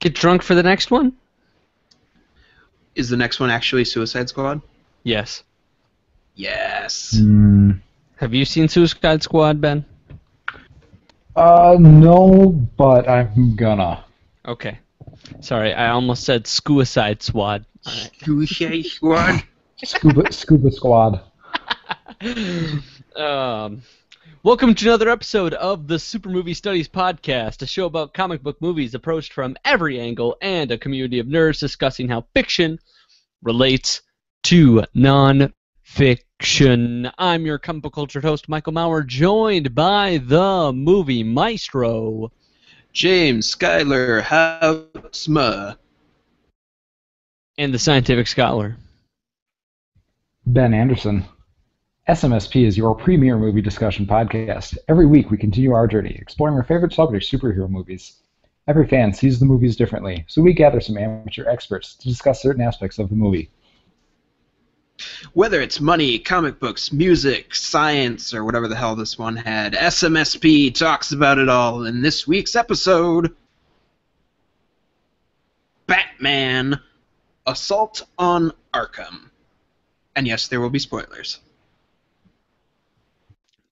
Get drunk for the next one? Is the next one actually Suicide Squad? Yes. Yes. Have you seen Suicide Squad, Ben? No, but I'm gonna. Okay. Sorry, I almost said Suicide Squad. All right. Suicide Squad? Scuba Squad. Welcome to another episode of the Super Movie Studies Podcast, a show about comic book movies approached from every angle and a community of nerds discussing how fiction relates to non-fiction. I'm your comic book cultured host, Michael Maurer, joined by the movie maestro, James Schuyler Houtsma. and the scientific scholar. Ben Anderson. SMSP is your premier movie discussion podcast. Every week we continue our journey, exploring our favorite subject, superhero movies. Every fan sees the movies differently, so we gather some amateur experts to discuss certain aspects of the movie. Whether it's money, comic books, music, science, or whatever the hell this one had, SMSP talks about it all in this week's episode. Batman: Assault on Arkham. And yes, there will be spoilers.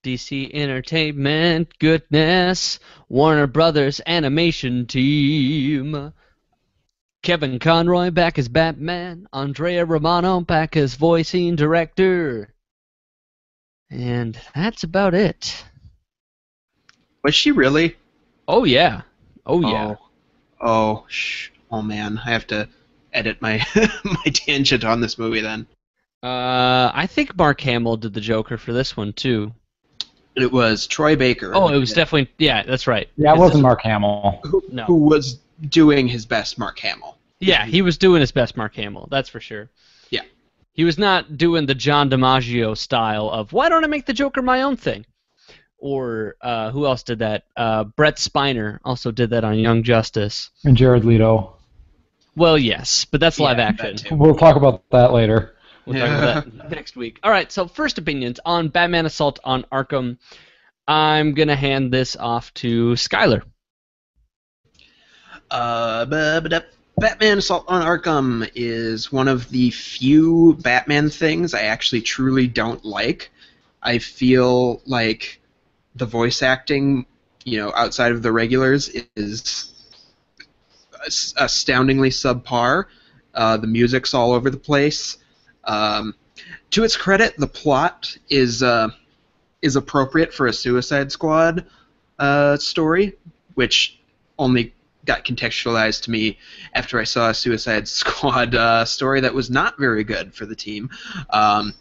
DC Entertainment, goodness, Warner Brothers animation team. Kevin Conroy back as Batman, Andrea Romano back as voicing director. And that's about it. Was she really? Oh yeah. Oh yeah. Oh man, I have to edit my my tangent on this movie then. I think Mark Hamill did the Joker for this one too. It was Troy Baker. Oh, it was definitely, yeah, that's right. Yeah, it wasn't Mark Hamill. Who was doing his best Mark Hamill. Yeah, he was doing his best Mark Hamill, that's for sure. Yeah. He was not doing the John DiMaggio style of, why don't I make the Joker my own thing? Or, who else did that? Brett Spiner also did that on Young Justice. And Jared Leto. Well, yes, but that's live action. We'll talk about that later. We'll talk about that next week. All right, so first opinions on Batman Assault on Arkham. I'm going to hand this off to Schuyler. Batman Assault on Arkham is one of the few Batman things I actually truly don't like. I feel like the voice acting, outside of the regulars is astoundingly subpar. The music's all over the place. To its credit, the plot is appropriate for a Suicide Squad story, which only got contextualized to me after I saw a Suicide Squad story that was not very good for the team. But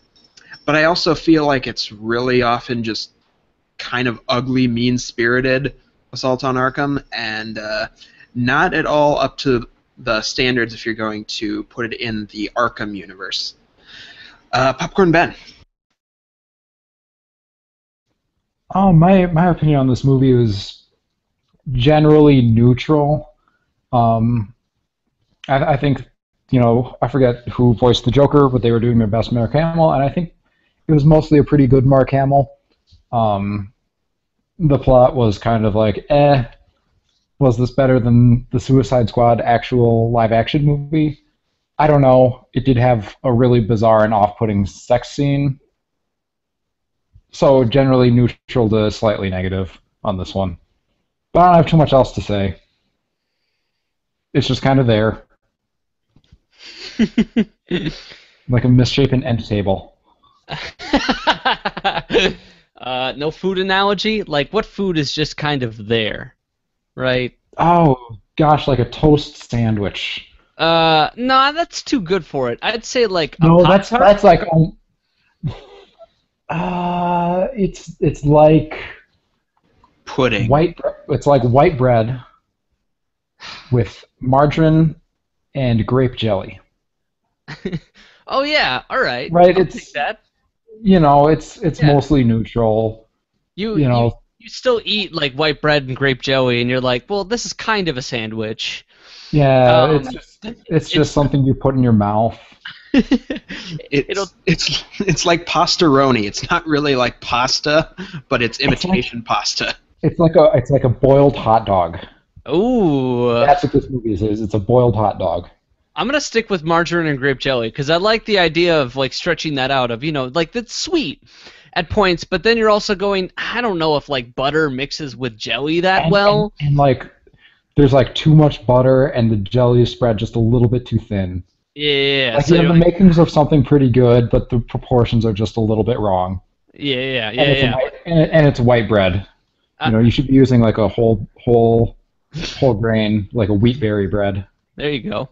I also feel like it's really often just kind of ugly, mean-spirited Assault on Arkham, and not at all up to the standards if you're going to put it in the Arkham universe. Popcorn Ben. My opinion on this movie was generally neutral. I think, I forget who voiced the Joker, but they were doing their best Mark Hamill, and I think it was mostly a pretty good Mark Hamill. The plot was kind of like, was this better than the Suicide Squad actual live-action movie? I don't know. It did have a really bizarre and off-putting sex scene. So generally neutral to slightly negative on this one. But I don't have too much else to say. It's just kind of there. Like a misshapen end table. No food analogy? Like, what food is just kind of there? Right? Oh, gosh, like a toast sandwich. No, that's too good for it. I'd say like a No, Pop-Tart. that's like it's like Pudding. It's like white bread with margarine and grape jelly. Oh yeah, all right. Right, I'll it's take that. It's Yeah. mostly neutral. You still eat like white bread and grape jelly, and you're like, well, this is kind of a sandwich. Yeah, it's just something you put in your mouth. It's like pastaroni. It's not really like pasta, but it's imitation pasta. It's like a boiled hot dog. Ooh. That's what this movie is. It's a boiled hot dog. I'm gonna stick with margarine and grape jelly because I like the idea of like stretching that out of like that's sweet at points, but then you're also going I don't know if like butter mixes with jelly that well. And like there's like too much butter and the jelly is spread just a little bit too thin. Yeah, Like so you have you're the like makings of something pretty good, but the proportions are just a little bit wrong. And it's a yeah. and it's white bread. Uh, You should be using like a whole grain, like a wheat berry bread. there you go.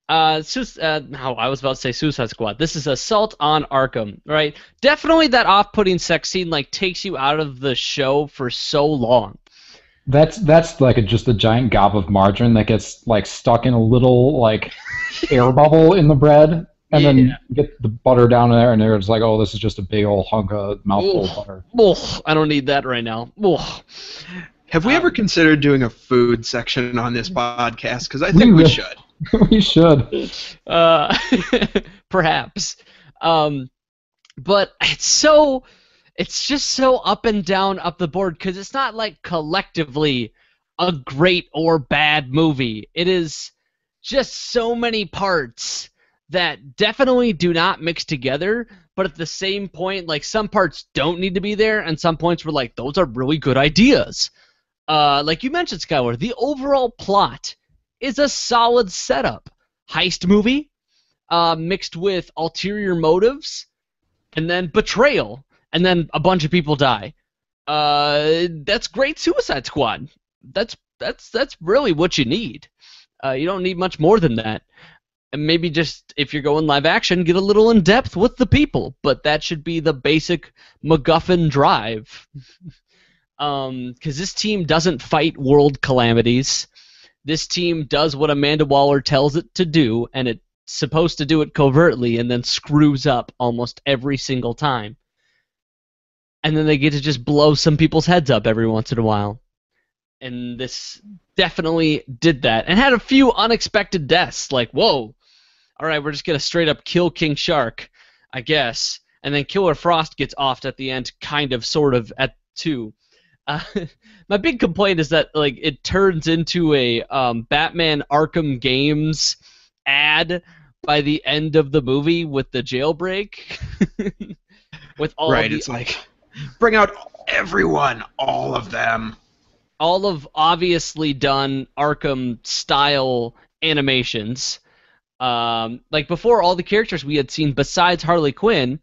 No, I was about to say Suicide Squad. This is Assault on Arkham, right? Definitely that off-putting sex scene like takes you out of the show for so long. That's like just a giant gob of margarine that gets like stuck in a little like air bubble in the bread, and then Yeah. you get the butter down there, and it's like, oh, this is just a big old hunk of mouthful of butter. Ugh, I don't need that right now. Ugh. Have we Um, ever considered doing a food section on this podcast? Because I think we should. We should. Uh, perhaps. But it's just so up and down up the board because it's not like collectively a great or bad movie. It is just so many parts that definitely do not mix together, but at the same point, like some parts don't need to be there, and some points were like, those are really good ideas. Like you mentioned, Skylar, the overall plot is a solid setup. Heist movie, mixed with ulterior motives, and then betrayal, and then a bunch of people die. That's great Suicide Squad. That's really what you need. You don't need much more than that. And maybe just if you're going live action, get a little in depth with the people. But that should be the basic MacGuffin drive. Because this team doesn't fight world calamities. This team does what Amanda Waller tells it to do, and it's supposed to do it covertly and then screws up almost every single time. And then they get to just blow some people's heads up every once in a while. And this definitely did that. And had a few unexpected deaths, like, whoa, all right, we're just going to straight up kill King Shark, I guess. And then Killer Frost gets offed at the end, kind of, sort of, at 2. Uh, my big complaint is that like it turns into a Batman Arkham Games ad by the end of the movie with the jailbreak, with all Right, of the it's like, bring out everyone, all of them. all of obviously done Arkham style animations. Like before, all the characters we had seen besides Harley Quinn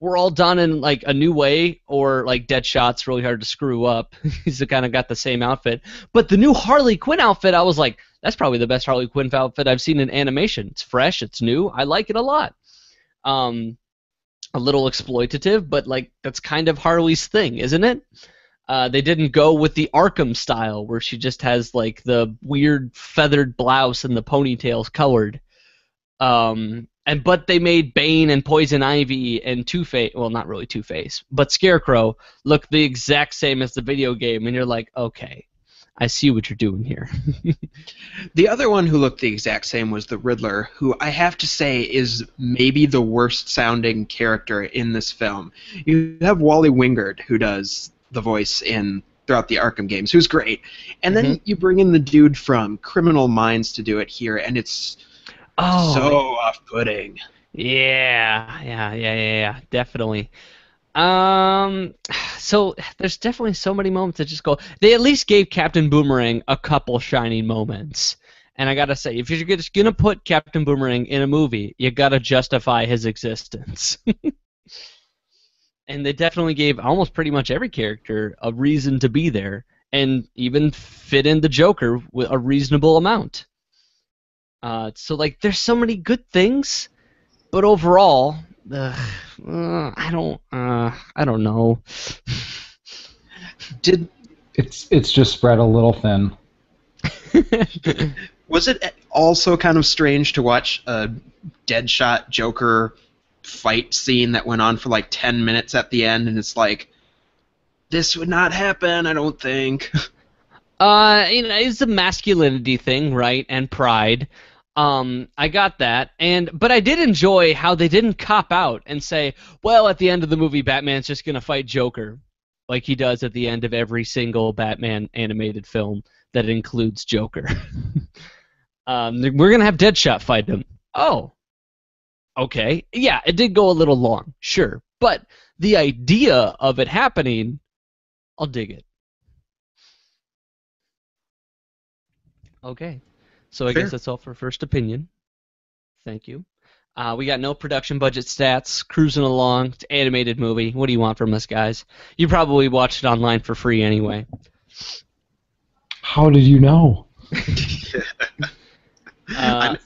were all done in like a new way, or like Deadshot's really hard to screw up. He's kind of got the same outfit. But the new Harley Quinn outfit, I was like, that's probably the best Harley Quinn outfit I've seen in animation. It's fresh, it's new, I like it a lot. A little exploitative, but like that's kind of Harley's thing, isn't it? They didn't go with the Arkham style, where she just has like the weird feathered blouse and the ponytails colored. But they made Bane and Poison Ivy and Two-Face, well, not really Two-Face, but Scarecrow look the exact same as the video game, and you're like, okay, I see what you're doing here. The other one who looked the exact same was the Riddler, who I have to say is maybe the worst sounding character in this film. You have Wally Wingard, who does the voice throughout the Arkham games, who's great. And then you bring in the dude from Criminal Minds to do it here, and it's so off-putting. Yeah, definitely. So there's definitely so many moments that just go. They at least gave Captain Boomerang a couple shining moments, and I gotta say, if you're just gonna put Captain Boomerang in a movie, you gotta justify his existence. And they definitely gave almost pretty much every character a reason to be there, and even fit in the Joker with a reasonable amount. So like, there's so many good things, but overall, I don't know. It's just spread a little thin. Was it also kind of strange to watch a Deadshot Joker fight scene that went on for like 10 minutes at the end, and it's like, this would not happen, I don't think. It's a masculinity thing, right? And pride. I got that, but I did enjoy how they didn't cop out and say, well, at the end of the movie, Batman's just gonna fight Joker. like he does at the end of every single Batman animated film that includes Joker. We're gonna have Deadshot fight him. Oh, okay. Yeah, it did go a little long, sure, but the idea of it happening, I'll dig it. Okay, so I Fair. guess that's all for first opinion. Thank you. We got no production budget stats, cruising along. It's an animated movie. What do you want from us, guys? You probably watched it online for free anyway. How did you know? I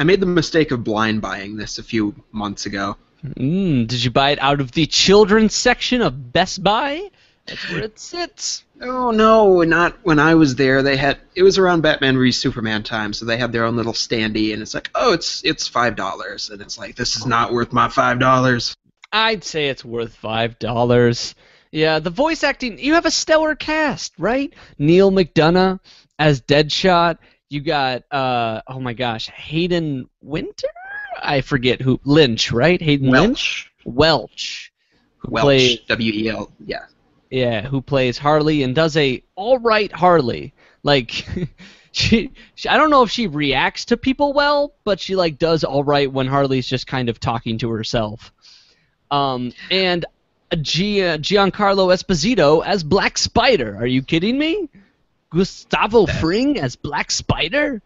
made the mistake of blind buying this a few months ago. Did you buy it out of the children's section of Best Buy? That's where it sits. Oh no, not when I was there. It was around Batman v Superman time, so they had their own little standee, and it's like, oh, it's $5, and it's like, this is not worth my $5. I'd say it's worth $5. Yeah, the voice acting. You have a stellar cast, right? Neil McDonough as Deadshot. You got oh my gosh, Hayden Winter. I forget who. Lynch, right? Hayden Lynch. Welch. Who plays W-E-L. Yeah. Yeah, who plays Harley and does a all right Harley. Like, she I don't know if she reacts to people well, but she like does all right when Harley's just kind of talking to herself. And Giancarlo Esposito as Black Spider. Are you kidding me? Gustavo Fring as Black Spider?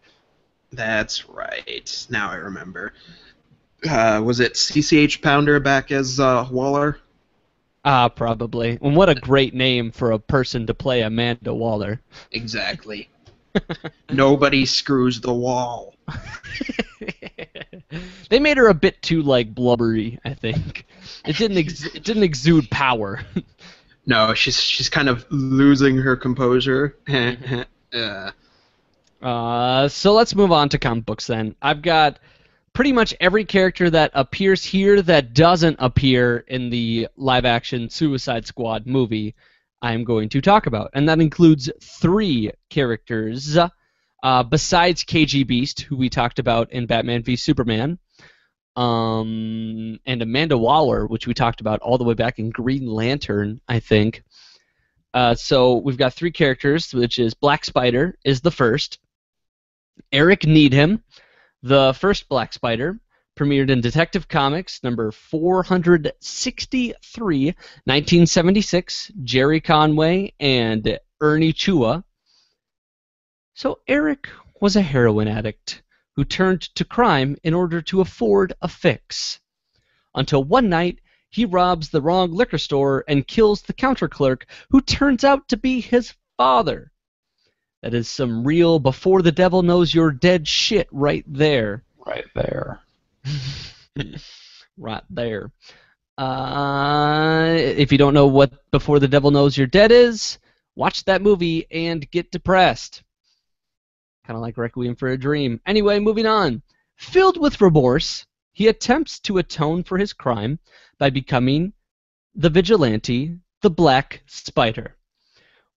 That's right. Now I remember. Was it CCH Pounder back as Waller? Probably. And what a great name for a person to play Amanda Waller. Exactly. Nobody screws the wall. They made her a bit too like blubbery, I think. It didn't exude power. No, she's kind of losing her composure. So let's move on to comic books then. I've got pretty much every character that appears here that doesn't appear in the live-action Suicide Squad movie I'm going to talk about. And that includes 3 characters besides KG Beast, who we talked about in Batman v Superman, and Amanda Waller, which we talked about all the way back in Green Lantern, I think. So we've got 3 characters, which is Black Spider is the first. Eric Needham, the first Black Spider, premiered in Detective Comics number 463, 1976, Jerry Conway and Ernie Chua. So Eric was a heroin addict who turned to crime in order to afford a fix. Until one night, he robs the wrong liquor store and kills the counter clerk, who turns out to be his father. That is some real before the devil knows you're dead shit right there. Right there. Right there. If you don't know what Before the Devil Knows You're Dead is, watch that movie and get depressed. Kind of like Requiem for a Dream. Anyway, moving on. Filled with remorse, he attempts to atone for his crime by becoming the vigilante, the Black Spider,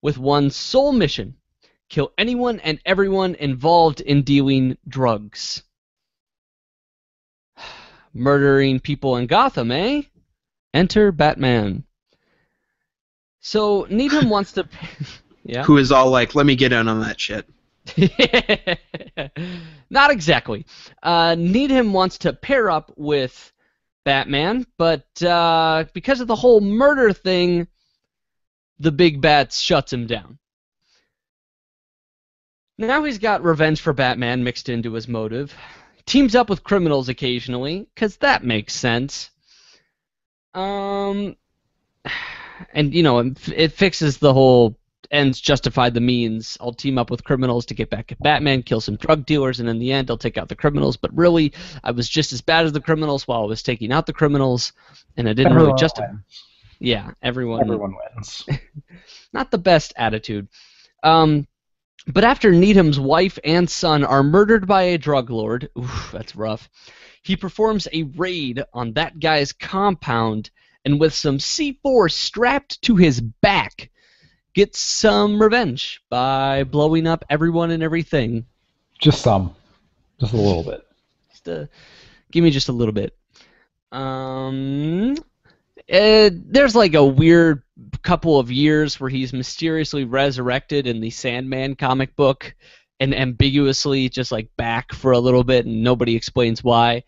with one sole mission: kill anyone and everyone involved in dealing drugs. Murdering people in Gotham, eh? Enter Batman. So Needham wants to... Yeah? Who is all like, let me get in on that shit. Not exactly. Needham wants to pair up with Batman, but because of the whole murder thing, the Big Bat shuts him down. Now he's got revenge for Batman mixed into his motive. Teams up with criminals occasionally, because that makes sense. And, you know, it fixes the whole ends justify the means. I'll team up with criminals to get back at Batman, kill some drug dealers, and in the end I'll take out the criminals. But really, I was just as bad as the criminals while I was taking out the criminals, and I didn't really justify... Yeah, everyone wins. Not the best attitude. But after Needham's wife and son are murdered by a drug lord, oof, that's rough, he performs a raid on that guy's compound, and with some C4 strapped to his back, gets some revenge by blowing up everyone and everything. Just some. Just a little bit. Give me just a little bit. There's like a weird couple of years where he's mysteriously resurrected in the Sandman comic book and ambiguously just like back for a little bit and nobody explains why.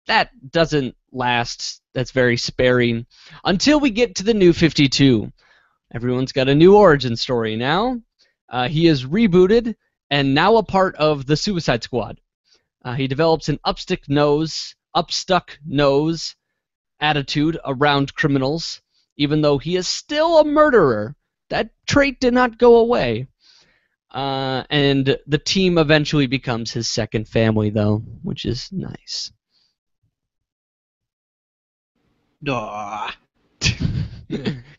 That doesn't last. That's very sparing until we get to the New 52. Everyone's got a new origin story now. He is rebooted and now a part of the Suicide Squad. He develops an upstuck nose attitude around criminals, even though he is still a murderer. That trait did not go away. And the team eventually becomes his second family, though, which is nice. Duh.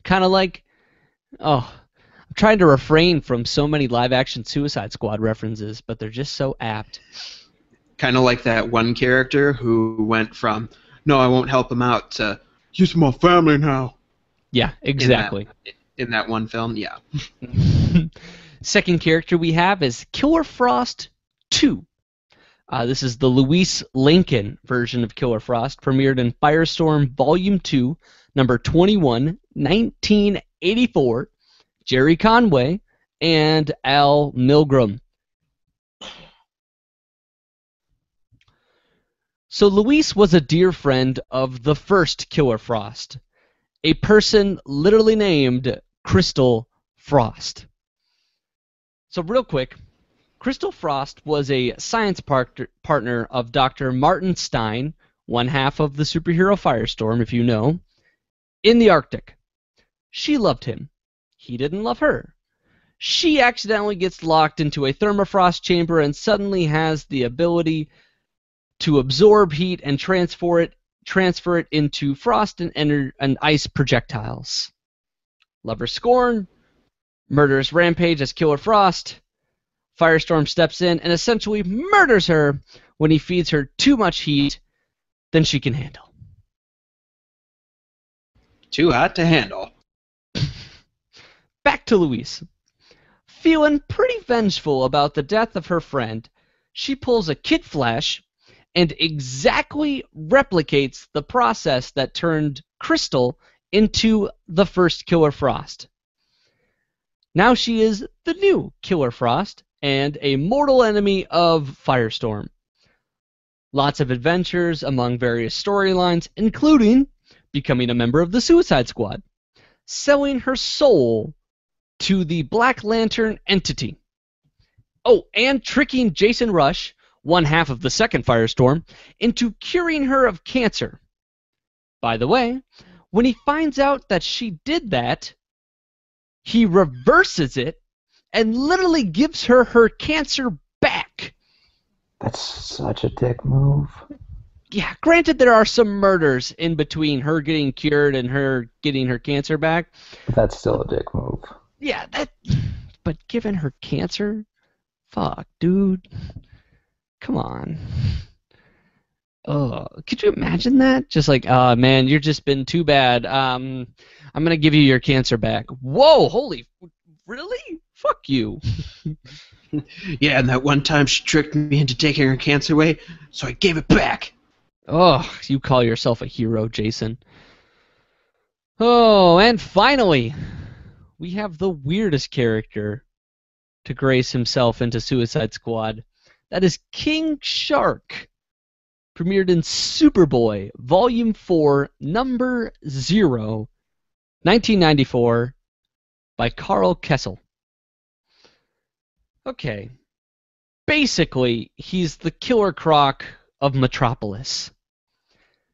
Kind of like, I'm trying to refrain from so many live-action Suicide Squad references, but they're just so apt. Kind of like that one character who went from, no, I won't help him out, to, he's my family now. Yeah, exactly. In that one film, yeah. Second character we have is Killer Frost 2. This is the Louise Lincoln version of Killer Frost, premiered in Firestorm Volume 2, number 21, 1984, Jerry Conway and Al Milgrom. So Louise was a dear friend of the first Killer Frost, a person literally named Crystal Frost. So real quick, Crystal Frost was a science partner of Dr. Martin Stein, one half of the superhero Firestorm, if you know, in the Arctic. She loved him. He didn't love her. She accidentally gets locked into a thermofrost chamber and suddenly has the ability to absorb heat and transfer it into frost and ice projectiles. Lover scorn, murderous rampage as Killer Frost. Firestorm steps in and essentially murders her when he feeds her too much heat than she can handle. Too hot to handle. Back to Louise. Feeling pretty vengeful about the death of her friend, she pulls a Kid Flash and exactly replicates the process that turned Crystal into the first Killer Frost. Now she is the new Killer Frost and a mortal enemy of Firestorm. Lots of adventures among various storylines, including becoming a member of the Suicide Squad, selling her soul to the Black Lantern entity. Oh, and tricking Jason Rush, one half of the second Firestorm, into curing her of cancer. By the way, when he finds out that she did that, he reverses it and literally gives her her cancer back. That's such a dick move. Yeah, granted there are some murders in between her getting cured and her getting her cancer back. That's still a dick move. Yeah, but giving her cancer? Fuck, dude. Come on. Oh, could you imagine that? Just like, man, you've just been too bad. I'm gonna give you your cancer back. Whoa, holy, really? Fuck you. Yeah, and that one time she tricked me into taking her cancer away, so I gave it back. Oh, you call yourself a hero, Jason. Oh, and finally, we have the weirdest character to grace himself into Suicide Squad. That is King Shark, premiered in Superboy, Volume 4, Number 0, 1994, by Carl Kessel. Okay. Basically, he's the Killer Croc of Metropolis.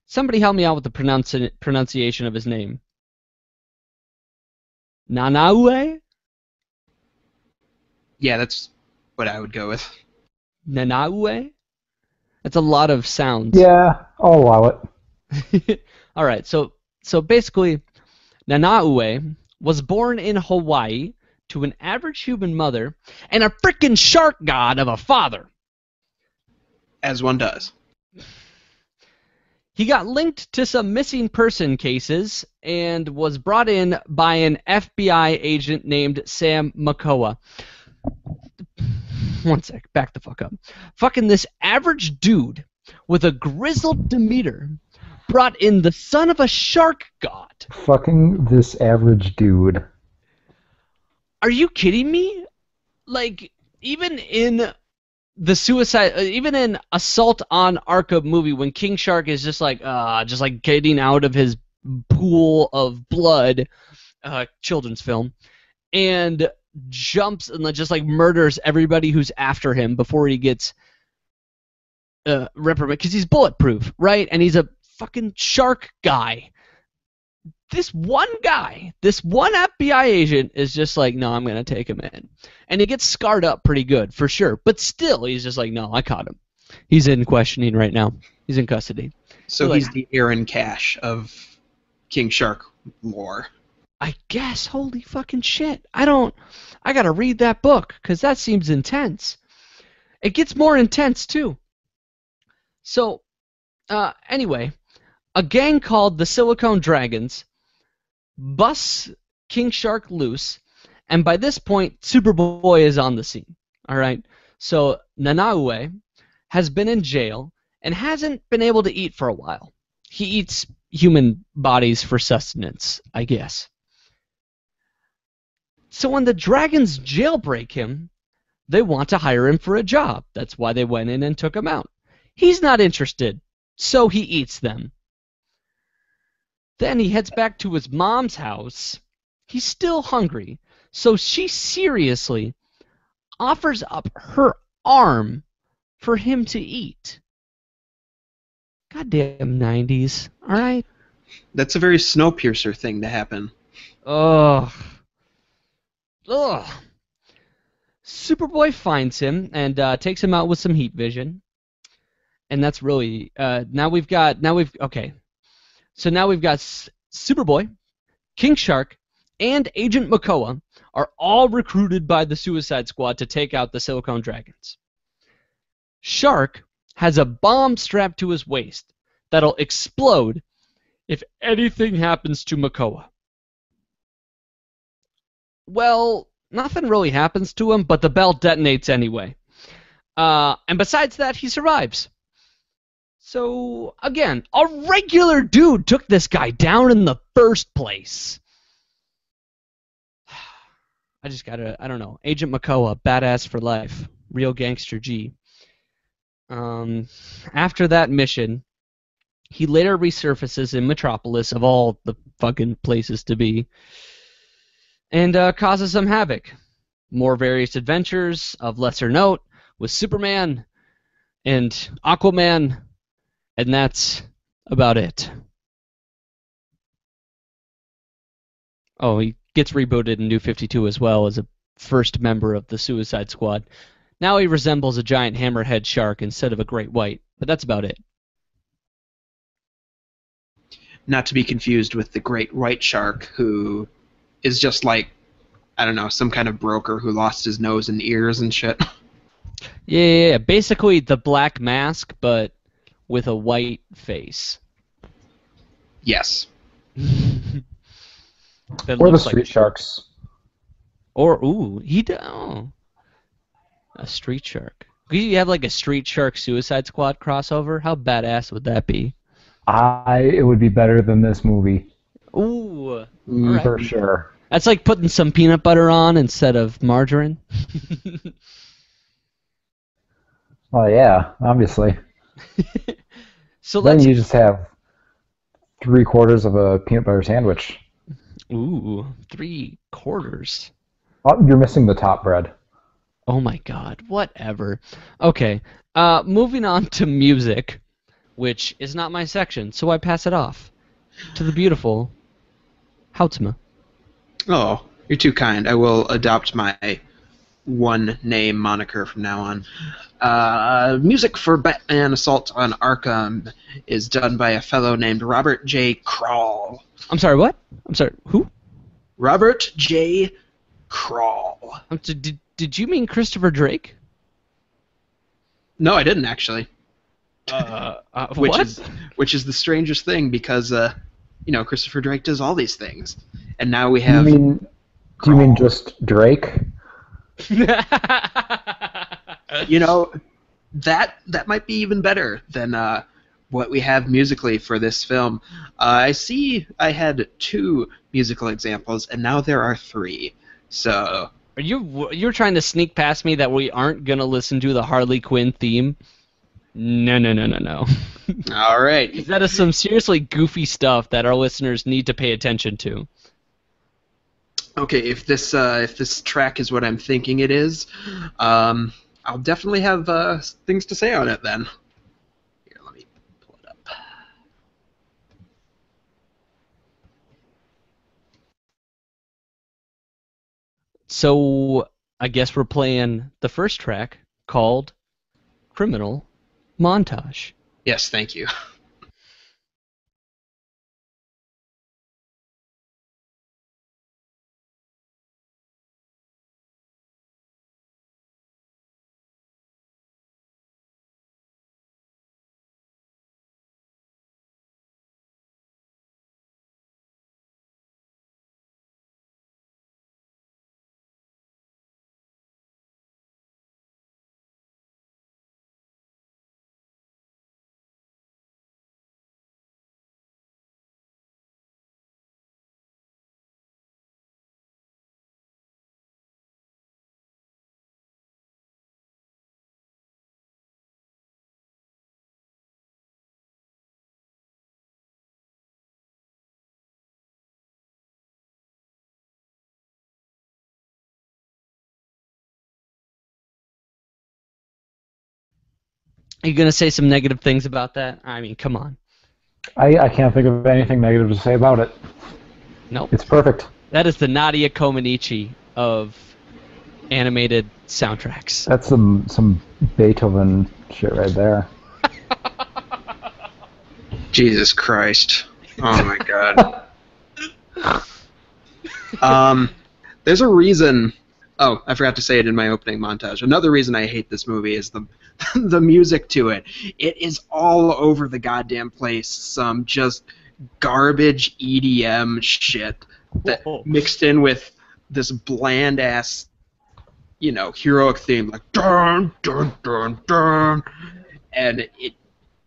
Somebody help me out with the pronunciation of his name. Nanaue? Yeah, that's what I would go with. Nanaue? That's a lot of sounds. Yeah, I'll allow it. All right, so basically, Nanaue was born in Hawaii to an average human mother and a frickin' shark god of a father. As one does. He got linked to some missing person cases and was brought in by an FBI agent named Sam Makoa. One sec, back the fuck up. Fucking this average dude with a grizzled demeanor brought in the son of a shark god. Fucking this average dude. Are you kidding me? Like, even in even in Assault on Arkham movie, when King Shark is just like getting out of his pool of blood, children's film, and jumps and just like murders everybody who's after him before he gets reprimanded, because he's bulletproof, right? And he's a fucking shark guy. This one guy, this one FBI agent is just like, no, I'm going to take him in. And he gets scarred up pretty good, for sure. But still, he's just like, no, I caught him. He's in questioning right now. He's in custody. So he's the Aaron Cash of King Shark lore. I guess. Holy fucking shit. I got to read that book, because that seems intense. It gets more intense, too. So, anyway, a gang called the Silicone Dragons busts King Shark loose, and by this point, Superboy is on the scene. All right? So, Nanaue has been in jail and hasn't been able to eat for a while. He eats human bodies for sustenance, I guess. So when the dragons jailbreak him, they want to hire him for a job. That's why they went in and took him out. He's not interested, so he eats them. Then he heads back to his mom's house. He's still hungry, so she seriously offers up her arm for him to eat. Goddamn 90s, alright? That's a very Snowpiercer thing to happen. Ugh. Superboy finds him and takes him out with some heat vision. And that's really now we've got Superboy, King Shark, and Agent Makoa are all recruited by the Suicide Squad to take out the Silicone Dragons. Shark has a bomb strapped to his waist that'll explode if anything happens to Makoa. Well, nothing really happens to him, but the bell detonates anyway. And besides that, he survives. So, again, a regular dude took this guy down in the first place. I don't know. Agent Makoa, badass for life. Real gangster G. After that mission, he later resurfaces in Metropolis, of all the fucking places to be, and causes some havoc. More various adventures of lesser note with Superman and Aquaman, and that's about it. Oh, he gets rebooted in New 52 as well as a first member of the Suicide Squad. Now he resembles a giant hammerhead shark instead of a great white, but that's about it. Not to be confused with the great white shark, who is just like, I don't know, some kind of broker who lost his nose and ears and shit. Yeah. Basically the Black Mask, but with a white face. Yes. Or the Street Sharks. Or, a Street Shark. Could you have like a Street Shark Suicide Squad crossover? How badass would that be? It would be better than this movie. Ooh. For sure. That's like putting some peanut butter on instead of margarine. Well, yeah, obviously. So then you just have 3/4 of a peanut butter sandwich. Ooh, 3/4. Oh, you're missing the top bread. Oh my god, whatever. Okay, moving on to music, which is not my section, so I pass it off to the beautiful Houtsma. Oh, you're too kind. I will adopt my one-name moniker from now on. Music for Batman Assault on Arkham is done by a fellow named Robert J. Krall. I'm sorry, what? I'm sorry, who? Robert J. Krall. Did you mean Christopher Drake? No, I didn't actually. What? Which is the strangest thing, because Christopher Drake does all these things, and now we have. Do you mean just Drake? That might be even better than what we have musically for this film. I see I had 2 musical examples, and now there are 3. So You're trying to sneak past me that we aren't gonna listen to the Harley Quinn theme? No, no, no, no, no. all right. That is some seriously goofy stuff that our listeners need to pay attention to. Okay, if this track is what I'm thinking it is, I'll definitely have things to say on it then. Here, let me pull it up. So I guess we're playing the first track called Criminal Montage. Yes, thank you. Are you gonna say some negative things about that? I mean, come on. I can't think of anything negative to say about it. Nope. It's perfect. That is the Nadia Comaneci of animated soundtracks. That's some Beethoven shit right there. Jesus Christ. Oh my God. There's a reason. Oh, I forgot to say it in my opening montage. Another reason I hate this movie is the the music to it. It is all over the goddamn place. Some just garbage EDM shit that mixed in with this bland ass, heroic theme like dun dun dun dun, and it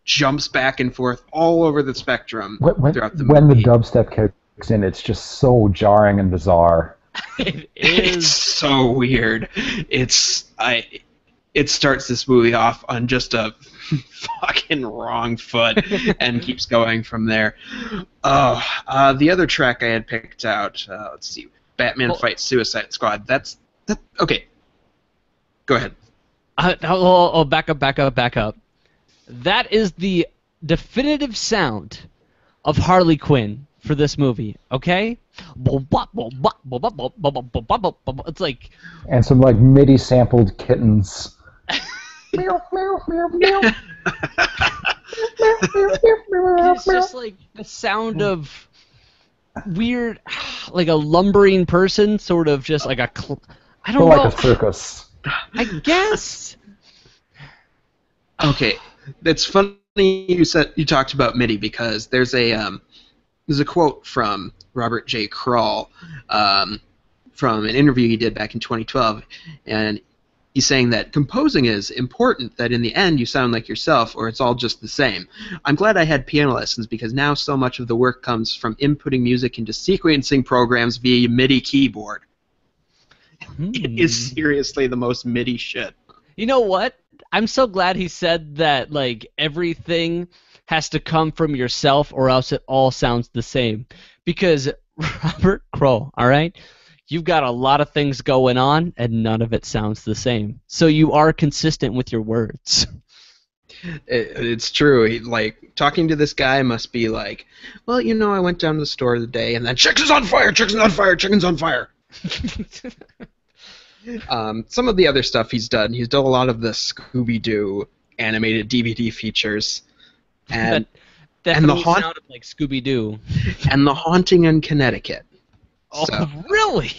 jumps back and forth all over the spectrum throughout the movie. When the dubstep kicks in, it's just so jarring and bizarre. It's so weird. It starts this movie off on just a fucking wrong foot and keeps going from there. Oh, the other track I had picked out. Let's see, Batman Fights Suicide Squad. That's okay. Go ahead. Oh, back up. That is the definitive sound of Harley Quinn for this movie, okay? It's like... And some, MIDI sampled kittens. It's just like the sound of weird, like a lumbering person, sort of just like I don't know. Like a circus. I guess. Okay, it's funny you talked about MIDI because there's a quote from Robert J. Krull from an interview he did back in 2012, and he's saying that composing is important, that in the end you sound like yourself or it's all just the same. I'm glad I had piano lessons because now so much of the work comes from inputting music into sequencing programs via MIDI keyboard. It is seriously the most MIDI shit. You know what? I'm so glad he said that, everything has to come from yourself or else it all sounds the same. Because, Robert Krull, all right? You've got a lot of things going on, and none of it sounds the same. So you are consistent with your words. It's true. Talking to this guy must be like, well, I went down to the store today, and then chicken's on fire, chicken's on fire, chicken's on fire. Some of the other stuff he's done a lot of the Scooby-Doo animated DVD features. And that definitely sounded like Scooby-Doo. And The Haunting in Connecticut. Oh, really?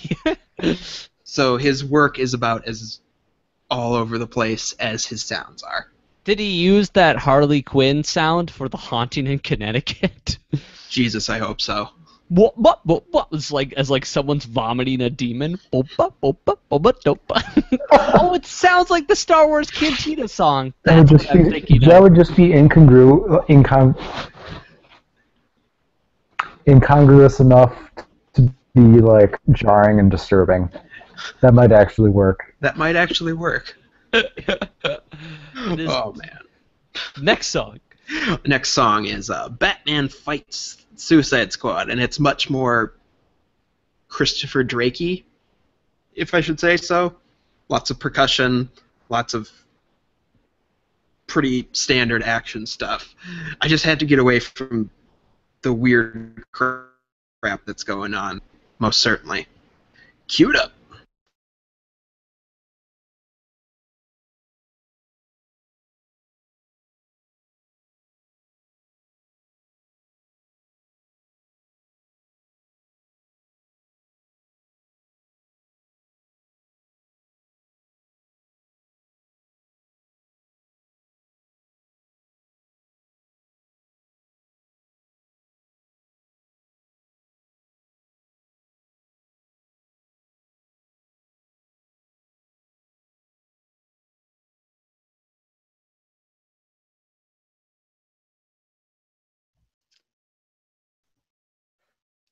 So his work is about as all over the place as his sounds are. Did he use that Harley Quinn sound for The Haunting in Connecticut? Jesus, I hope so. What? It's like as like someone's vomiting a demon. Boba, boba, boba, dopa. Oh, it sounds like the Star Wars Cantina song. That's what I'm thinking That of. would just be incongruous enough to be like jarring and disturbing. That might actually work. That might actually work. It is. Oh man. Next song. Next song is Batman Fights Suicide Squad, and it's much more Christopher Drakey, if I should say so. Lots of percussion, lots of pretty standard action stuff. I just had to get away from the weird crap that's going on, most certainly. Queued up.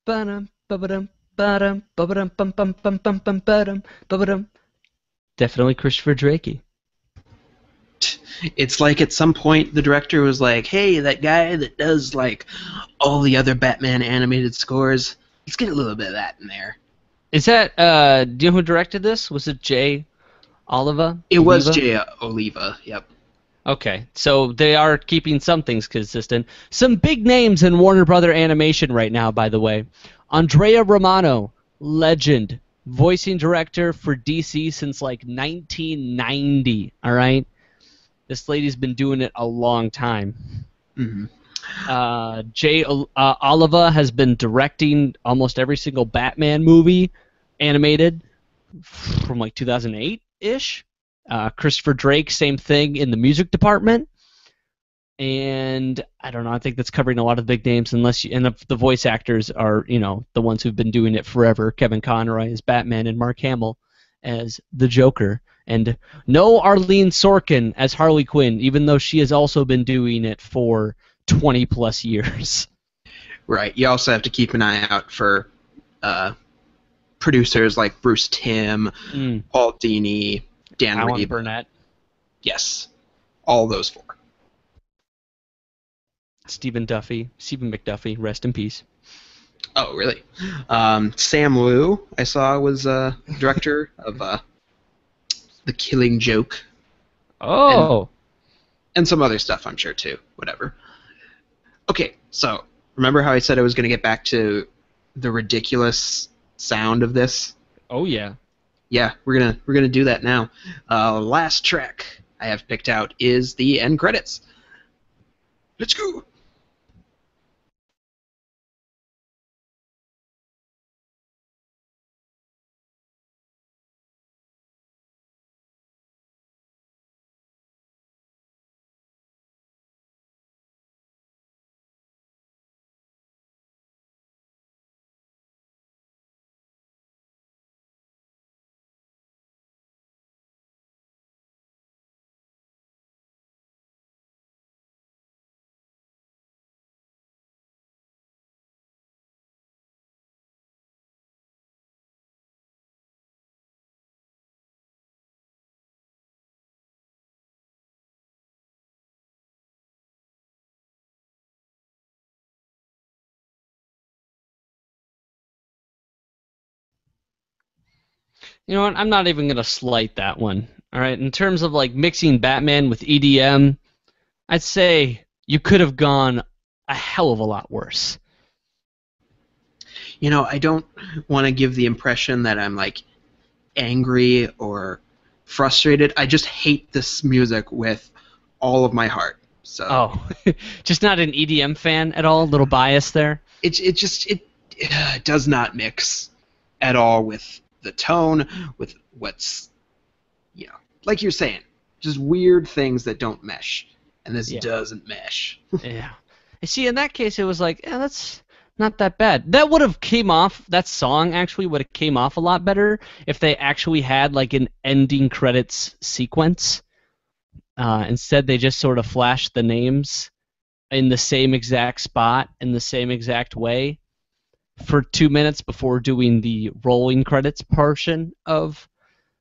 Ba-dum, ba-ba-dum, ba-dum, ba-ba-dum, bum, bum, bum, bum, bum, ba-dum, ba-ba-dum. Definitely Christopher Drakey. It's like at some point the director was like, hey, that guy that does like all the other Batman animated scores, let's get a little bit of that in there. Is that do you know who directed this? Was it Jay Oliva? It was Oliva? Jay Oliva, yep. Okay, so they are keeping some things consistent. Some big names in Warner Brother Animation right now, by the way. Andrea Romano, legend, voicing director for DC since like 1990. All right, this lady's been doing it a long time. Mm-hmm. Jay Oliva has been directing almost every single Batman movie, animated, from like 2008-ish. Christopher Drake, same thing in the music department. And I don't know, I think that's covering a lot of big names, and the voice actors are, the ones who've been doing it forever. Kevin Conroy as Batman and Mark Hamill as the Joker. And no Arlene Sorkin as Harley Quinn, even though she has also been doing it for 20 plus years. Right. You also have to keep an eye out for producers like Bruce Timm, Paul Dini, Dan Alan Reed. Burnett. Yes. All those four. Stephen McDuffie, rest in peace. Oh, really? Sam Liu, I saw, was director of The Killing Joke. Oh. And some other stuff, I'm sure, too. Whatever. Okay, so remember how I said I was going to get back to the ridiculous sound of this? Oh, yeah. Yeah, we're gonna do that now. Last track I have picked out is the end credits. Let's go. You know what? I'm not even going to slight that one. All right, in terms of like mixing Batman with EDM, I'd say you could have gone a hell of a lot worse. You know, I don't want to give the impression that I'm like angry or frustrated. I just hate this music with all of my heart. So Oh, just not an EDM fan at all? Little bias there? it does not mix at all with the tone, with what's, like you're saying, just weird things that don't mesh, and this Yeah. doesn't mesh. Yeah. You see, in that case, it was like, that's Not that bad. That would have came off. That song actually would have came off a lot better if they actually had like an ending credits sequence. Instead, they just sort of flashed the names in the same exact spot in the same exact way for 2 minutes before doing the rolling credits portion of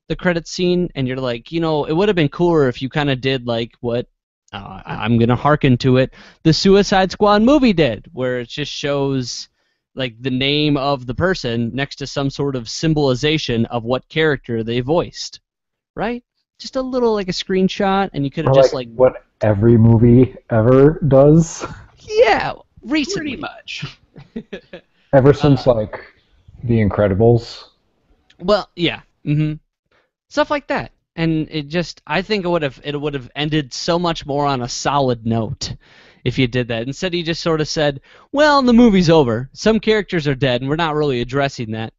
the credit scene. And you're like, it would have been cooler if you kind of did like what I'm gonna hearken to it, the Suicide Squad movie did, where it just shows like the name of the person next to some sort of symbolization of what character they voiced, right? Just a little like a screenshot, and you could have Or just like what every movie ever does. yeah, recently. Pretty much. Ever since like The Incredibles. Well, yeah, stuff like that. And I think it would have ended so much more on a solid note if you did that. Instead, he just sort of said, "Well, the movie's over. Some characters are dead, and we're not really addressing that.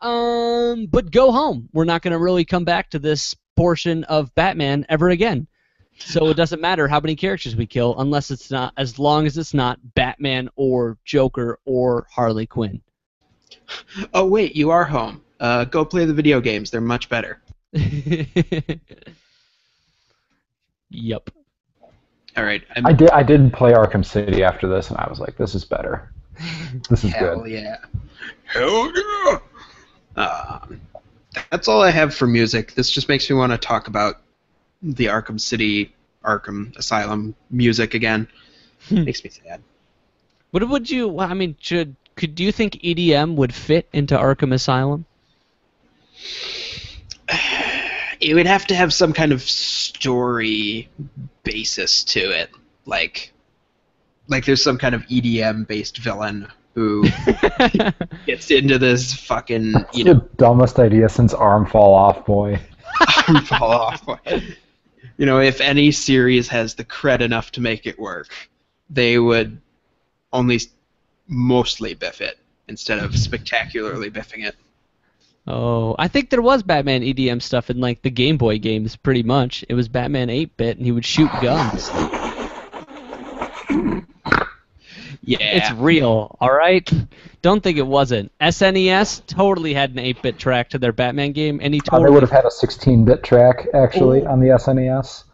But go home. We're not going to really come back to this portion of Batman ever again. So it doesn't matter how many characters we kill, as long as it's not Batman or Joker or Harley Quinn." Oh wait, you are home. Go play the video games. They're much better. Yep. All right. I did play Arkham City after this, and I was like, this is better. This is Hell good. yeah. Hell yeah. That's all I have for music. This just makes me want to talk about the Arkham City, Arkham Asylum music again. Makes me sad. What would you? Well, I mean, do you think EDM would fit into Arkham Asylum? It would have to have some kind of story basis to it, like there's some kind of EDM-based villain who gets into this fucking, The dumbest idea since Arm Fall Off Boy. arm fall off. If any series has the cred enough to make it work, they would only mostly biff it instead of spectacularly biffing it. Oh, I think there was Batman EDM stuff in like the Game Boy games. Pretty much, it was Batman 8-bit, and he would shoot guns. Yeah, It's real, all right. Don't think it wasn't. SNES totally had an 8-bit track to their Batman game, and he They totally would have had a 16-bit track, actually, on the SNES.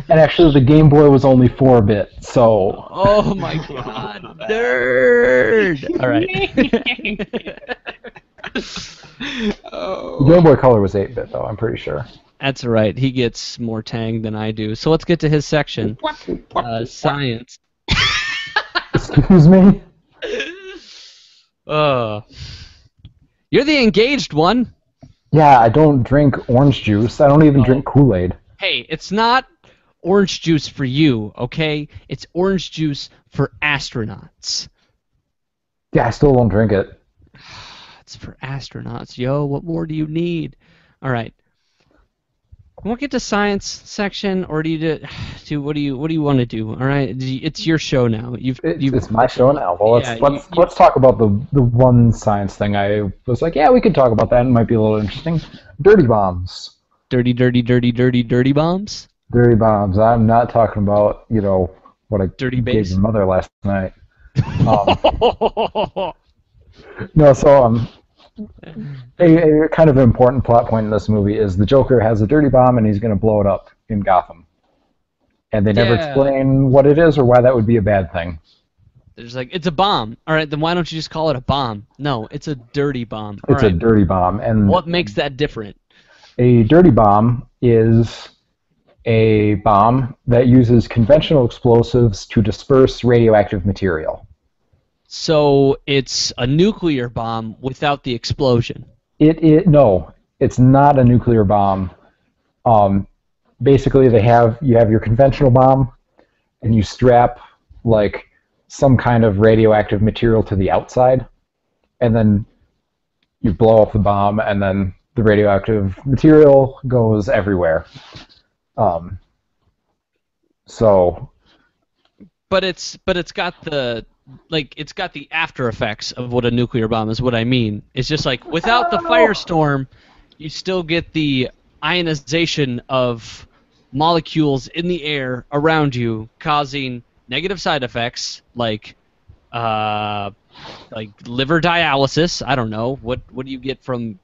And actually, the Game Boy was only 4-bit, so... Oh my god, nerd! All right. The Game Boy Color was 8-bit, though, I'm pretty sure. That's right. He gets more tang than I do. So let's get to his section. Science. Excuse me? You're the engaged one. Yeah, I don't drink orange juice. I don't even drink Kool-Aid. Hey, it's not orange juice for you, okay? It's orange juice for astronauts. Yeah, I still don't drink it. It's for astronauts, yo. What more do you need? All right. We'll get to science section, or do you what do you want to do? All right, it's your show now. It's my show now. Well, Yeah, let's talk about the one science thing. I was like, yeah, we could talk about that. It might be a little interesting. Dirty bombs. Dirty bombs. Dirty bombs. I'm not talking about what I Dirty gave bass. your mother last night. No, so a kind of important plot point in this movie is the Joker has a dirty bomb and he's going to blow it up in Gotham. And they never explain what it is or why that would be a bad thing. There's like, it's a bomb. All right, then why don't you just call it a bomb? No, it's a dirty bomb. It's a dirty bomb. And what makes that different? A dirty bomb is a bomb that uses conventional explosives to disperse radioactive material. So it's a nuclear bomb without the explosion. No, it's not a nuclear bomb. Basically, you have your conventional bomb, and you strap like some kind of radioactive material to the outside, and then you blow up the bomb, and then the radioactive material goes everywhere. But it's got the after effects of what a nuclear bomb is. What I mean, it's just like without the firestorm, you still get the ionization of molecules in the air around you, causing negative side effects like liver dialysis. I don't know. What do you get from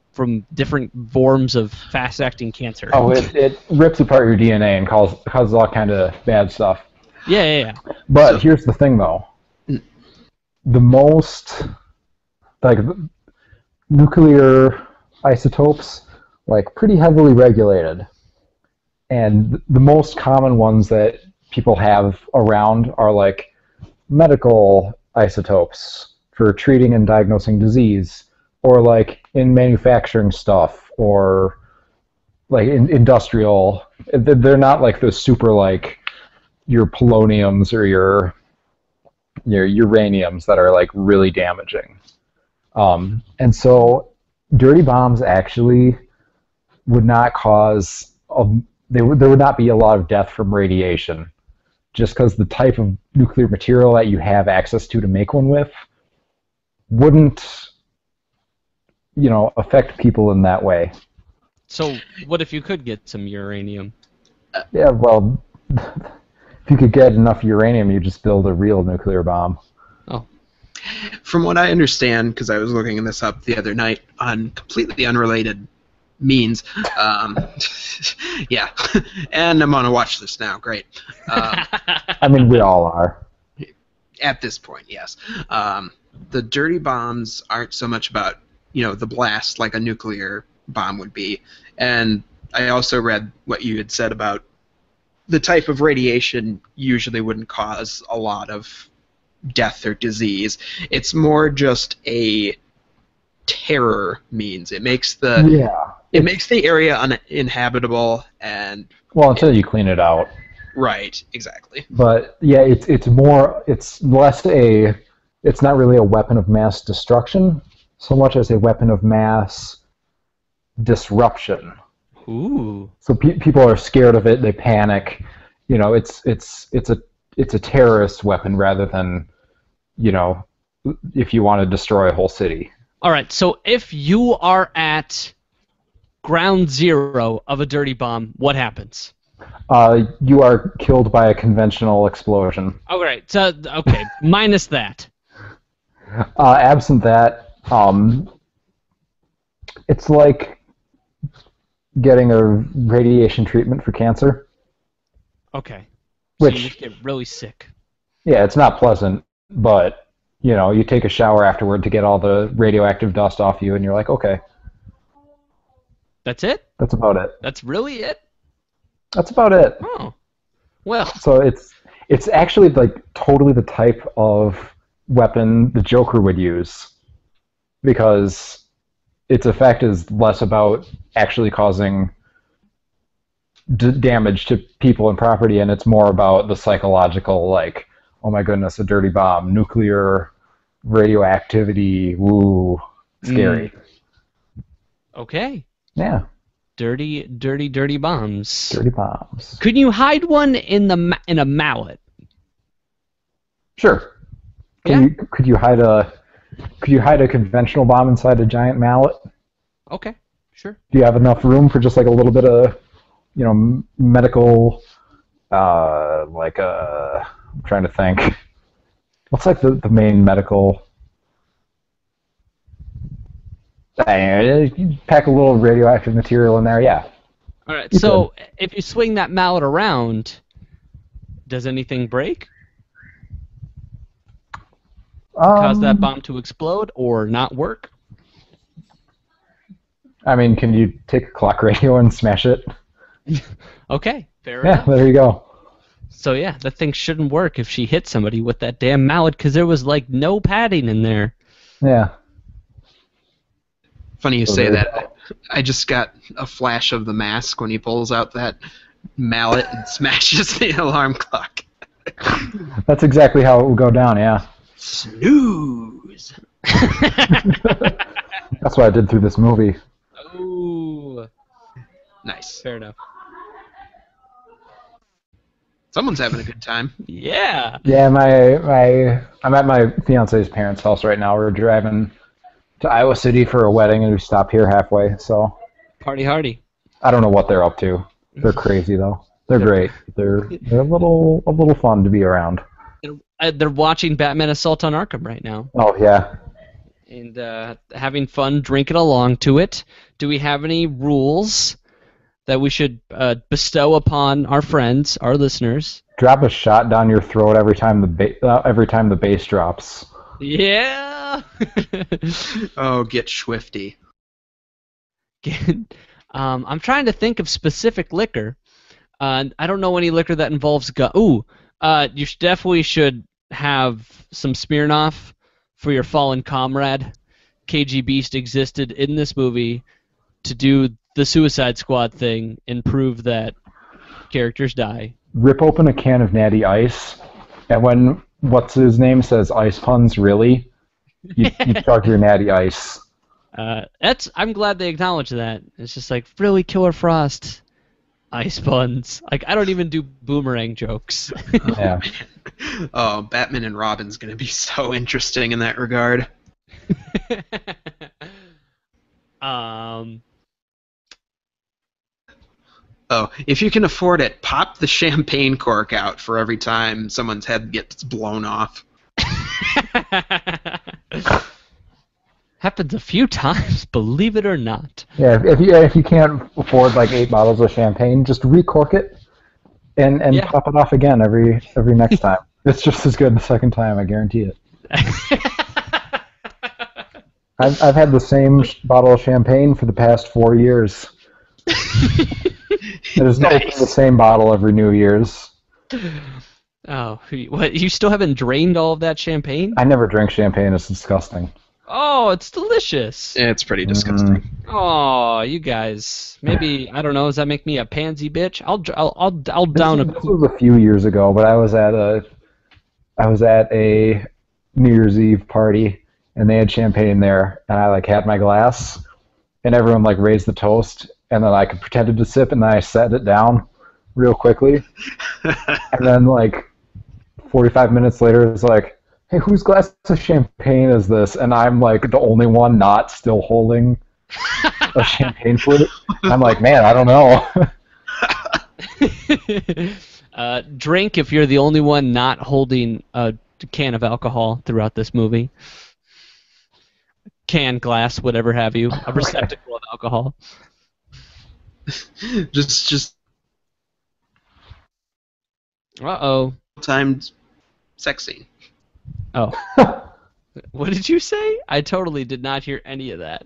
different forms of fast-acting cancer? Oh, it rips apart your DNA and causes all kind of bad stuff. Yeah. But here's the thing, though. The most, like, nuclear isotopes, like, pretty heavily regulated. And the most common ones that people have around are, like, medical isotopes for treating and diagnosing disease, or, like, in manufacturing stuff, or, like, industrial. They're not, like, the super, like, your poloniums or your uraniums that are, like, really damaging. And so dirty bombs actually would not cause there would not be a lot of death from radiation, just because the type of nuclear material that you have access to make one with wouldn't, affect people in that way. So what if you could get some uranium? Yeah, well, if you could get enough uranium, you just build a real nuclear bomb. Oh. From what I understand, because I was looking this up the other night on completely unrelated means, yeah, and I'm on a watch list now. Great. I mean, we all are. At this point, yes. The dirty bombs aren't so much about, the blast like a nuclear bomb would be. And I also read what you had said about the type of radiation usually wouldn't cause a lot of death or disease. It's more just a terror means. It makes makes the area uninhabitable, and until you clean it out. Right, exactly. But yeah, it's not really a weapon of mass destruction so much as a weapon of mass disruption. Ooh. So people are scared of it. They panic. It's a terrorist weapon rather than, if you want to destroy a whole city. All right. So if you are at ground zero of a dirty bomb, what happens? You are killed by a conventional explosion. All right. So okay, minus that. Absent that, it's like getting a radiation treatment for cancer. Okay. So Which, you just get really sick. Yeah, it's not pleasant, but, you take a shower afterward to get all the radioactive dust off you, and you're like, okay. That's it? That's about it. That's really it? That's about it. Oh. Well. So it's actually, like, totally the type of weapon the Joker would use, because its effect is less about actually causing damage to people and property, and it's more about the psychological, like, oh my goodness, a dirty bomb, nuclear radioactivity, woo, scary. Okay. Yeah. Dirty bombs. Dirty bombs. Could you hide one in a mallet? Sure. Could you hide a conventional bomb inside a giant mallet? Okay, sure. Do you have enough room for just like a little bit of, medical, I'm trying to think. What's like the main medical? You pack a little radioactive material in there, yeah. All right. So if you swing that mallet around, does anything break? Cause that bomb to explode or not work? I mean, can you take a clock radio and smash it? Okay, fair enough. Yeah, there you go. So yeah, that thing shouldn't work if she hit somebody with that damn mallet, because there was like no padding in there. Yeah. Funny you say that. I just got a flash of the Mask when he pulls out that mallet and smashes the alarm clock. That's exactly how it would go down, yeah. Snooze! That's what I did through this movie. Ooh. Nice. Fair enough. Someone's having a good time. Yeah. Yeah, I'm at my fiance's parents' house right now. We're driving to Iowa City for a wedding, and we stop here halfway. So Party hardy. I don't know what they're up to. They're crazy though. They're great. They're a little fun to be around. they're watching Batman Assault on Arkham right now. Oh, yeah. And having fun, drinking along to it. Do we have any rules that we should bestow upon our friends, our listeners? Drop a shot down your throat every time the bass drops. Yeah. Oh, get swifty. I'm trying to think of specific liquor. I don't know any liquor that involves gun. Ooh, you definitely should have some Smirnoff for your fallen comrade. KG Beast existed in this movie to do the Suicide Squad thing and prove that characters die. Rip open a can of Natty Ice, and when what's-his-name says ice puns, really, you chug your Natty Ice. I'm glad they acknowledge that. It's just like, really, Killer Frost, ice puns. Like, I don't even do boomerang jokes. Yeah. Oh, Batman and Robin's going to be so interesting in that regard. Oh, if you can afford it, pop the champagne cork out for every time someone's head gets blown off. Happens a few times, believe it or not. Yeah, if you can't afford like 8 bottles of champagne, just recork it and pop it off again every next time. It's just as good the second time, I guarantee it. I've had the same bottle of champagne for the past 4 years. There's no Nice. the same bottle every New Year's. Oh, what? You still haven't drained all of that champagne? I never drink champagne. It's disgusting. Oh, it's delicious. It's pretty disgusting. Oh, you guys. Maybe, I don't know. Does that make me a pansy bitch? I'll down This was a few years ago, but I was at a New Year's Eve party, and they had champagne there, and I had my glass, and everyone raised the toast, and then I pretended to sip, and then I set it down real quickly, and then 45 minutes later, it's like, hey, whose glass of champagne is this? And I'm the only one not still holding a champagne flute. I'm like, man, I don't know. Drink if you're the only one not holding a can of alcohol throughout this movie. Can, glass, whatever have you. A receptacle of alcohol. just Uh-oh. timed sex scene. Oh. What did you say? I totally did not hear any of that.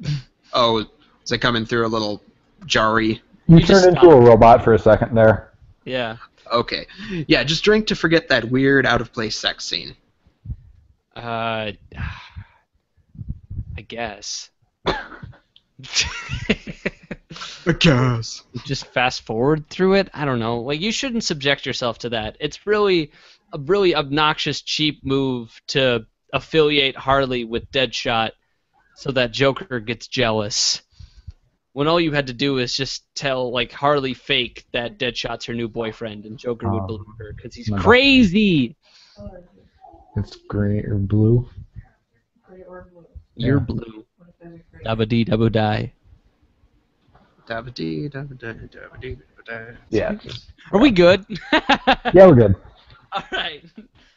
Oh, is it coming through a little jarry? You You just turned into a robot for a second there. Yeah. Okay. Yeah, just drink to forget that weird, out-of-place sex scene. I guess. I guess. Just fast forward through it? I don't know. You shouldn't subject yourself to that. It's really a really obnoxious, cheap move to affiliate Harley with Deadshot so that Joker gets jealous. When all you had to do is just tell, Harley fake that Deadshot's her new boyfriend, and Joker would believe her, because he's crazy! It's gray or blue. You're Yeah. blue. Dabba-dee, dabba-die. Dabba-dee, dabba-dee, dabba-dee, dabba-dee. Yeah. Are we good? Yeah, we're good. All right.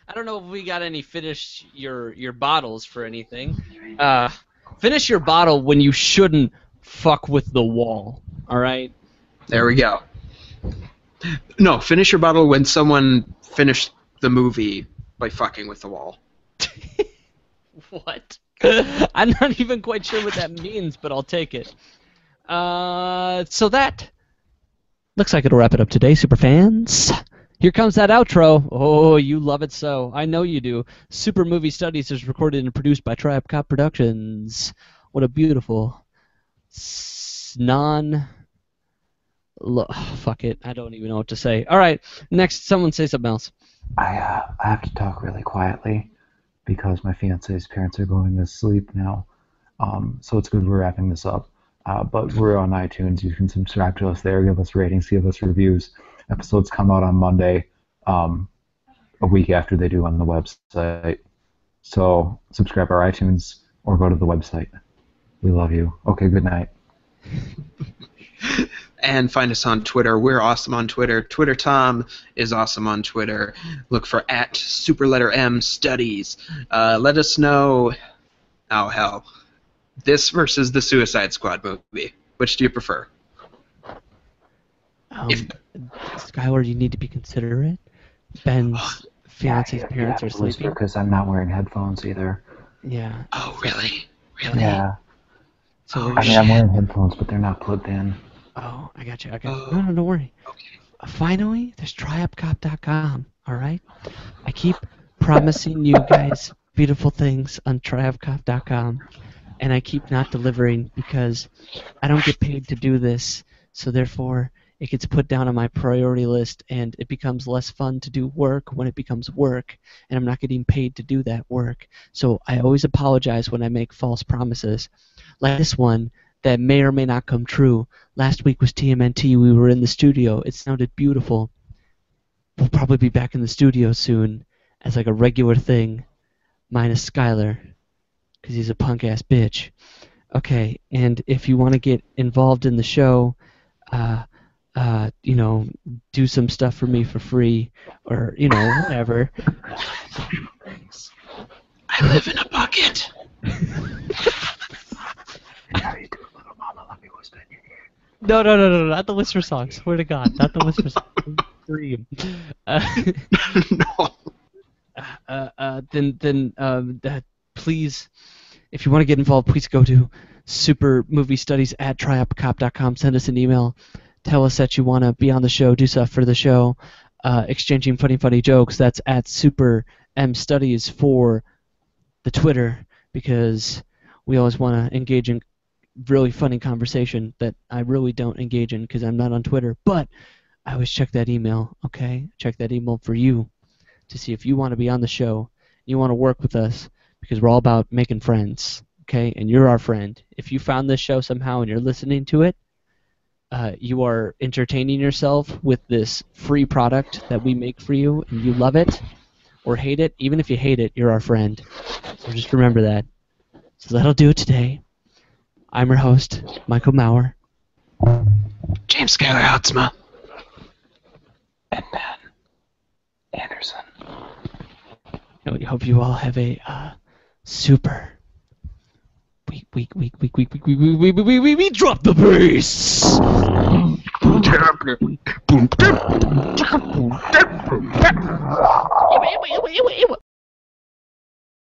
I don't know if we got any finish your bottles for anything. Finish your bottle when you shouldn't fuck with the wall. All right. There we go. No, finish your bottle when someone finished the movie by fucking with the wall. What? I'm not even quite sure what that means, but I'll take it. So that looks like it'll wrap it up today, superfans. Here comes that outro. Oh, you love it so. I know you do. Super Movie Studies is recorded and produced by Tribe Cop Productions. What a beautiful fuck it. I don't even know what to say. All right, next, someone say something else. I have to talk really quietly because my fiance's parents are going to sleep now. So it's good we're wrapping this up. But we're on iTunes. You can subscribe to us there, give us ratings, give us reviews. Episodes come out on Monday, a week after they do on the website. So subscribe to our iTunes or go to the website. We love you. Okay, good night. And find us on Twitter. We're awesome on Twitter. Twitter Tom is awesome on Twitter. Look for @superletter_M Studies. Let us know. Oh, hell. This versus the Suicide Squad movie. Which do you prefer? Skylar, you need to be considerate. Ben's fiance's parents are sleeping. Because I'm not wearing headphones either. Yeah. Oh, really? Really? Yeah. So I mean, I'm wearing headphones, but they're not plugged in. Oh, I got you. No, don't worry. Okay. Finally, there's tryupcop.com, all right? I keep promising you guys beautiful things on tryupcop.com, and I keep not delivering because I don't get paid to do this, so therefore it gets put down on my priority list, and it becomes less fun to do work when it becomes work, and I'm not getting paid to do that work. So I always apologize when I make false promises, like this one that may or may not come true. Last week was TMNT. We were in the studio. It sounded beautiful. We'll probably be back in the studio soon as like a regular thing, minus Skylar, because he's a punk-ass bitch. Okay, and if you want to get involved in the show, do some stuff for me for free, or, whatever. I live in a bucket. No, not the Whisper song. Swear to God, not the Whisper song. Dream. No. Then please, if you want to get involved, please go to supermoviestudies@tryupcop.com. Send us an email. Tell us that you want to be on the show, do stuff for the show, exchanging funny jokes. That's @supermstudies for the Twitter, because we always want to engage in really funny conversation that I really don't engage in because I'm not on Twitter. But I always check that email, okay? Check that email for you to see if you want to be on the show, you want to work with us, because we're all about making friends, okay? And you're our friend. If you found this show somehow and you're listening to it, you are entertaining yourself with this free product that we make for you, and you love it or hate it. Even if you hate it, you're our friend. So just remember that. So that'll do it today. I'm your host, Michael Maurer. James Skylar Houtsma. And Ben Anderson. And we hope you all have a super week. We drop the bass.